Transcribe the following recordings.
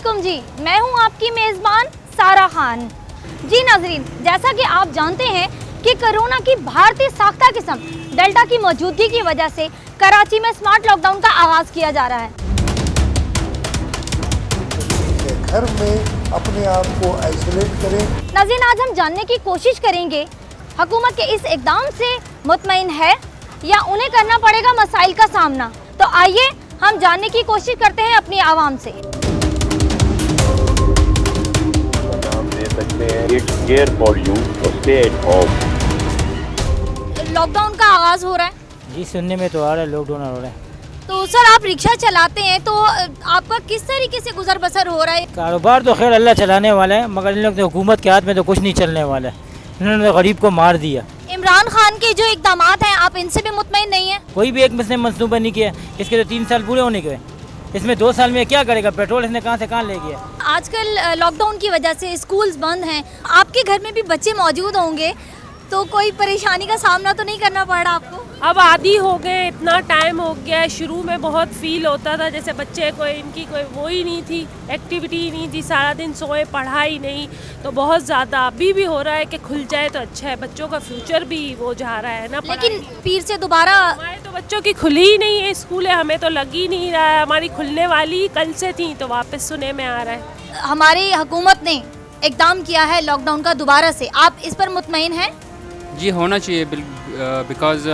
वालेकुम जी, मैं हूं आपकी मेज़बान सारा खान। जी नाज़रीन, जैसा कि आप जानते हैं कि कोरोना की भारतीय साख्ता किस्म डेल्टा की मौजूदगी की वजह से कराची में स्मार्ट लॉकडाउन का आगाज़ किया जा रहा है। घर में अपने आप को आइसोलेट करें। नाज़रीन, आज हम जानने की कोशिश करेंगे हुकूमत के इस इक़दाम से मुतमईन है या उन्हें करना पड़ेगा मसाइल का सामना। तो आइए हम जानने की कोशिश करते हैं अपनी आवाम से। लॉकडाउन का आगाज हो रहा है जी, सुनने में तो आ रहा है लॉकडाउन हो रहा है। तो सर, आप रिक्शा चलाते हैं तो आपका किस तरीके से गुजर बसर हो रहा है? कारोबार तो खैर अल्लाह चलाने वाला है, मगर इन लोग तो हुकूमत के हाथ में तो कुछ नहीं चलने वाला है। इन्होंने तो गरीब को मार दिया। इमरान खान के जो इकदामात हैं, आप इनसे भी मुतमईन नहीं है? कोई भी एक इसने मंसूबा नहीं किया। इसके तो 3 साल पूरे होने के, इसमें 2 साल में क्या करेगा? पेट्रोल इसने कहाँ से कहाँ ले गया। आजकल लॉकडाउन की वजह से स्कूल्स बंद हैं, आपके घर में भी बच्चे मौजूद होंगे, तो कोई परेशानी का सामना तो नहीं करना पड़ रहा आपको? अब आदी हो गए, इतना टाइम हो गया है। शुरू में बहुत फील होता था जैसे बच्चे कोई इनकी कोई वो ही नहीं थी, एक्टिविटी ही नहीं थी, सारा दिन सोए, पढ़ाई नहीं, तो बहुत ज़्यादा अभी भी हो रहा है कि खुल जाए तो अच्छा है। बच्चों का फ्यूचर भी वो जा रहा है ना। लेकिन फिर से दोबारा हमारे तो बच्चों की खुली ही नहीं है स्कूल, हमें तो लग ही नहीं रहा है। हमारी खुलने वाली कल से थी, तो वापस सुने में आ रहा है। हमारी हुकूमत ने इकदाम किया है लॉकडाउन का दोबारा से, आप इस पर मुतमईन हैं? जी होना चाहिए, बिकॉज़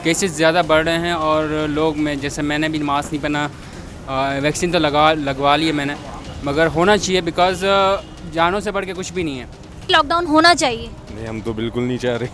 केसेस ज़्यादा बढ़ रहे हैं और लोग में जैसे मैंने भी मास्क नहीं पहना, वैक्सीन तो लगवा लिए मैंने, मगर होना चाहिए बिकॉज़ जानों से बढ़ के कुछ भी नहीं है। लॉकडाउन होना चाहिए? नहीं, हम तो बिल्कुल नहीं चाह रहे।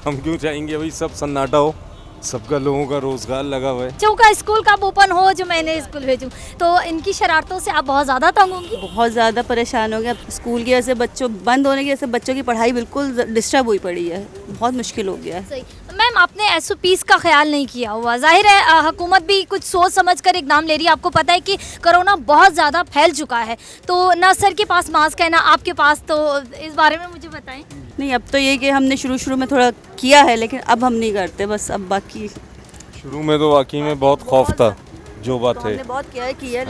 हम क्यों चाहेंगे? भाई सब सन्नाटा हो, सबका लोगों का रोजगार लगा हुआ है। बच्चों का स्कूल कब ओपन हो जो मैंने स्कूल भेजूं, तो इनकी शरारतों से आप बहुत ज़्यादा तंग होंगी? बहुत ज़्यादा परेशान हो गया। स्कूल की वजह से बच्चों बंद होने की वजह से बच्चों की पढ़ाई बिल्कुल डिस्टर्ब हुई पड़ी है, बहुत मुश्किल हो गया है। सही। मैम, आपने SOPs का ख्याल नहीं किया हुआ। जाहिर है हुकूमत भी कुछ सोच समझ कर इकदाम ले रही है। आपको पता है कि कोरोना बहुत ज़्यादा फैल चुका है, तो ना सर के पास मास्क है ना आपके पास, तो इस बारे में मुझे बताएं। नहीं, अब तो ये कि हमने शुरू में थोड़ा किया है, लेकिन अब हम नहीं करते। बस अब बाकी शुरू में तो वाकई में बहुत खौफ था, जो बात है। हमने बहुत किया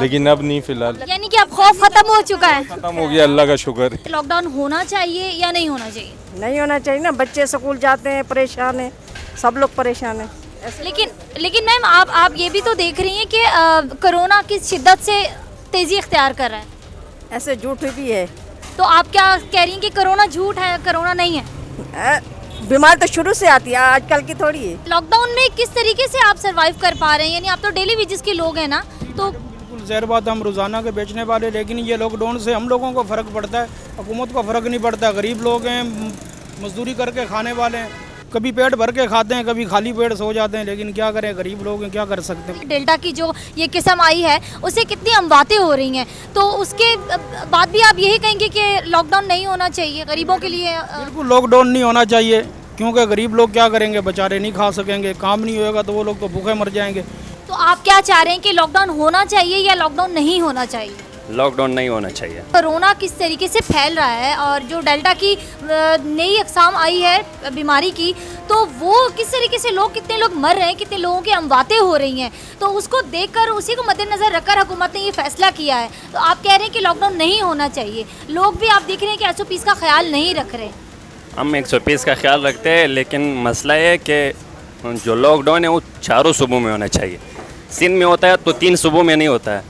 लेकिन अब नहीं, फिलहाल यानी कि अब खौफ खत्म हो चुका है? खत्म हो गया, अल्लाह का शुक्र है। लॉकडाउन होना चाहिए या नहीं होना चाहिए? नहीं होना चाहिए ना, बच्चे स्कूल जाते हैं, परेशान हैं, सब लोग परेशान हैं। लेकिन मैम, आप ये भी तो देख रही हैं कि कोरोना किस शिद्दत से तेज़ी इख्तियार कर रहा है। ऐसे झूठ भी है। तो आप क्या कह रही हैं कि कोरोना झूठ है, कोरोना नहीं है? बीमार तो शुरू से आती है, आजकल की थोड़ी है। लॉकडाउन में किस तरीके से आप सरवाइव कर पा रहे हैं? यानी आप तो डेली वेजेस के लोग हैं ना, तो बिल्कुल ज़ाहिर बात, हम रोज़ाना के बेचने वाले, लेकिन ये लॉकडाउन से हम लोगों को फ़र्क पड़ता है, हुकूमत को फ़र्क नहीं पड़ता। गरीब लोग हैं, मजदूरी करके खाने वाले हैं, कभी पेट भर के खाते हैं, कभी खाली पेट सो जाते हैं, लेकिन क्या करें, गरीब लोग हैं, क्या कर सकते हैं। डेल्टा की जो ये किस्म आई है उससे कितनी अमवातें हो रही हैं, तो उसके बाद भी आप यही कहेंगे कि लॉकडाउन नहीं होना चाहिए गरीबों के लिए? बिल्कुल लॉकडाउन नहीं होना चाहिए, क्योंकि गरीब लोग क्या करेंगे, बेचारे नहीं खा सकेंगे, काम नहीं होएगा तो वो लोग तो भूखे मर जाएंगे। तो आप क्या चाह रहे हैं कि लॉकडाउन होना चाहिए या लॉकडाउन नहीं होना चाहिए? लॉकडाउन नहीं होना चाहिए। कोरोना किस तरीके से फैल रहा है और जो डेल्टा की नई अक़साम आई है बीमारी की, तो वो किस तरीके से कितने लोग मर रहे हैं, कितने लोगों की अमवातें हो रही हैं, तो उसको देखकर, उसी को मद्देनज़र रखकर हुकूमत ने ये फैसला किया है। तो आप कह रहे हैं कि लॉकडाउन नहीं होना चाहिए, लोग भी आप देख रहे हैं कि SOPs का ख्याल नहीं रख रहे। हम 120 का ख्याल रखते हैं, लेकिन मसला ये है कि जो लॉकडाउन है वो 4 सूबों में होना चाहिए। सिंध में होता है तो 3 सूबों में नहीं होता है,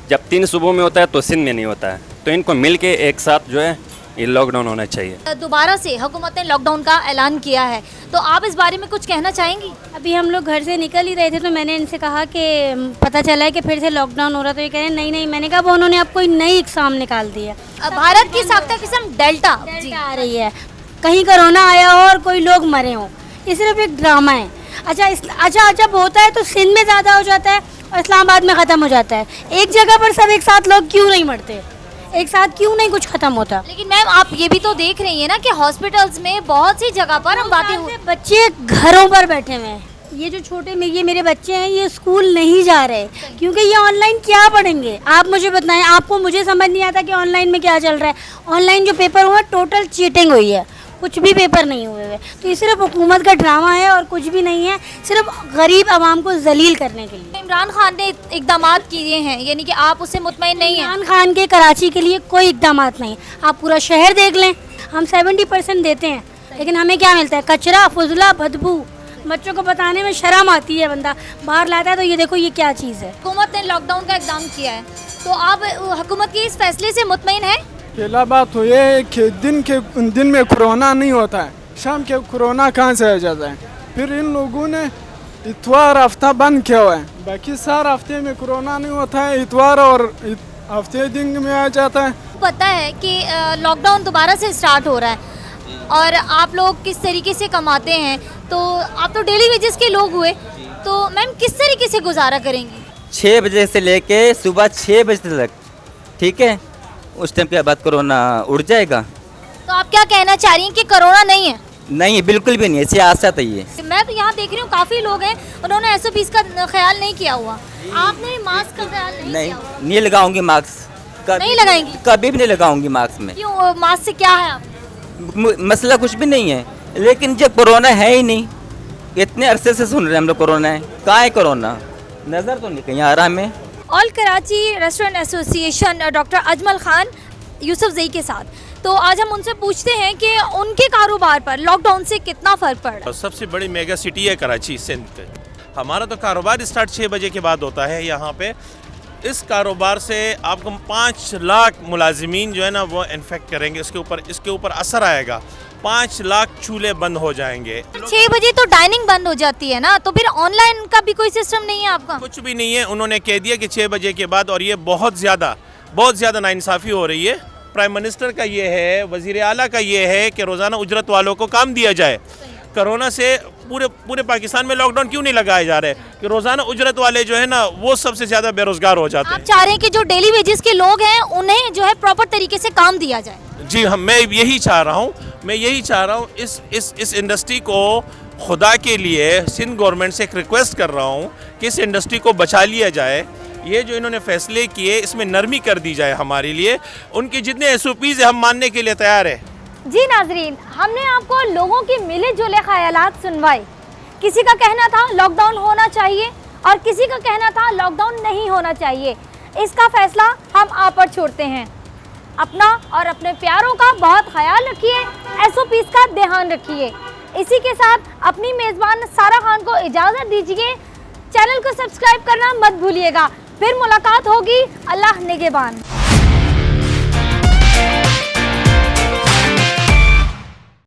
जब 3 सूबों में होता है तो सिंध में नहीं होता है, तो इनको मिल के एक साथ जो है ये लॉकडाउन होना चाहिए। दोबारा से हुकूमत ने लॉकडाउन का ऐलान किया है, तो आप इस बारे में कुछ कहना चाहेंगी? अभी हम लोग घर से निकल ही रहे थे, तो मैंने इनसे कहा कि पता चला है कि फिर से लॉकडाउन हो रहा है, तो ये कह रहे हैं नहीं। मैंने कहा वो उन्होंने आपको नई इक़साम निकाल दी है। भारत की साख्ता किस्म डेल्टा आ रही है, कहीं कोरोना आया हो और कोई लोग मरे हों, ये सिर्फ एक ड्रामा है। अच्छा जब होता है तो सिंध में ज़्यादा हो जाता है और इस्लामाबाद में ख़त्म हो जाता है। एक जगह पर सब एक साथ लोग क्यों नहीं मरते, एक साथ क्यों नहीं कुछ ख़त्म होता? लेकिन मैम, आप ये भी तो देख रही हैं ना कि हॉस्पिटल्स में बहुत सी जगह पर हम बातें हुई, बच्चे घरों पर बैठे हुए हैं। ये जो छोटे में ये मेरे बच्चे हैं, ये स्कूल नहीं जा रहे क्योंकि ये ऑनलाइन क्या पढ़ेंगे? आप मुझे बताएं, आपको मुझे समझ नहीं आता कि ऑनलाइन में क्या चल रहा है। ऑनलाइन जो पेपर हुआ टोटल चीटिंग हुई है, कुछ भी पेपर नहीं हुए हुए है। तो ये सिर्फ हुकूमत का ड्रामा है और कुछ भी नहीं है, सिर्फ गरीब आवाम को जलील करने के लिए। इमरान खान ने इकदाम किए हैं, यानी कि आप उससे मुतमईन नहीं हैं? इमरान खान के कराची के लिए कोई इकदाम नहीं। आप पूरा शहर देख लें, हम 70% देते हैं, लेकिन हमें क्या मिलता है? कचरा, फुजला, बदबू। बच्चों को बताने में शर्म आती है, बंदा बाहर लाता है तो ये देखो ये क्या चीज़ है। हुकूमत ने लॉकडाउन का इकदाम किया है, तो आप हुकूमत के इस फैसले से मुतमईन हैं? पहला बात तो ये है कि दिन में कोरोना नहीं होता है, शाम के कोरोना कहाँ से आ जाता है। फिर इन लोगों ने इतवार हफ्ता बंद किया हुआ है, बाकी सारे हफ्ते में कोरोना नहीं होता है, इतवार और हफ्ते दिन में आ जाता है। पता है कि लॉकडाउन दोबारा से स्टार्ट हो रहा है और आप लोग किस तरीके से कमाते हैं, तो आप तो डेली वेजेस के लोग हुए, तो मैम किस तरीके से गुजारा करेंगी? 6 बजे से लेके सुबह 6 बजे तक, ठीक है, उस टाइम के बाद कोरोना उड़ जाएगा। तो आप क्या कहना चाह रही हैं कि कोरोना नहीं है? नहीं, बिल्कुल भी नहीं है, सियासत है ये। मैं तो यहाँ देख रही हूँ काफ़ी लोग हैं, उन्होंने SOPs का ख्याल नहीं किया हुआ। आपने मास्क का ख्याल नहीं किया हुआ? नहीं लगाऊंगी मास्क। नहीं लगाएंगी? कभी भी नहीं लगाऊंगी मास्क में। क्यों? मास्क से क्या है? आप मसला कुछ भी नहीं है, लेकिन जब कोरोना है ही नहीं, इतने अरसे से सुन रहे हैं हम लोग कोरोना है, कहाँ है कोरोना? नज़र तो नहीं कहीं आ रहा हमें। All Karachi restaurant association doctor Ajmal Khan Yousafzai के साथ, तो आज हम उनसे पूछते हैं कि उनके कारोबार पर लॉकडाउन से कितना फ़र्क पड़ रहा है। सबसे बड़ी मेगा सिटी है कराची, सिंध के। हमारा तो कारोबार स्टार्ट 6 बजे के बाद होता है यहाँ पे। इस कारोबार से आपको 5 लाख मुलाजिमीन जो है ना वो इन्फेक्ट करेंगे, इसके ऊपर असर आएगा। 5 लाख चूल्हे बंद हो जाएंगे। 6 बजे तो डाइनिंग बंद हो जाती है ना, तो फिर ऑनलाइन का भी कोई सिस्टम नहीं है आपका? कुछ भी नहीं है, उन्होंने कह दिया कि 6 बजे के बाद, और ये बहुत ज़्यादा नाइंसाफ़ी हो रही है। प्राइम मिनिस्टर का ये है, वज़ीर आला का ये है कि रोज़ाना उजरत वालों को काम दिया जाए। कोरोना से पूरे पाकिस्तान में लॉकडाउन क्यों नहीं लगाए जा रहे कि रोज़ाना उजरत वाले जो है ना वो सबसे ज़्यादा बेरोज़गार हो जाते हैं। आप चाह रहे हैं कि जो डेली वेजेस के लोग हैं उन्हें जो है प्रॉपर तरीके से काम दिया जाए? जी हाँ, मैं यही चाह रहा हूँ। इस इंडस्ट्री को खुदा के लिए सिंध गवर्नमेंट से एक रिक्वेस्ट कर रहा हूँ कि इस इंडस्ट्री को बचा लिया जाए। ये जो इन्होंने फैसले किए इसमें नरमी कर दी जाए हमारे लिए। उनकी जितने SOPs है हम मानने के लिए तैयार है। जी नाजरीन, हमने आपको लोगों की मिले जुले ख्यालात सुनवाए। किसी का कहना था लॉकडाउन होना चाहिए और किसी का कहना था लॉकडाउन नहीं होना चाहिए। इसका फैसला हम आप पर छोड़ते हैं। अपना और अपने प्यारों का बहुत ख्याल रखिए, SOPs का ध्यान रखिए। इसी के साथ अपनी मेज़बान सारा खान को इजाज़त दीजिए। चैनल को सब्सक्राइब करना मत भूलिएगा। फिर मुलाकात होगी। अल्लाह निगहबान।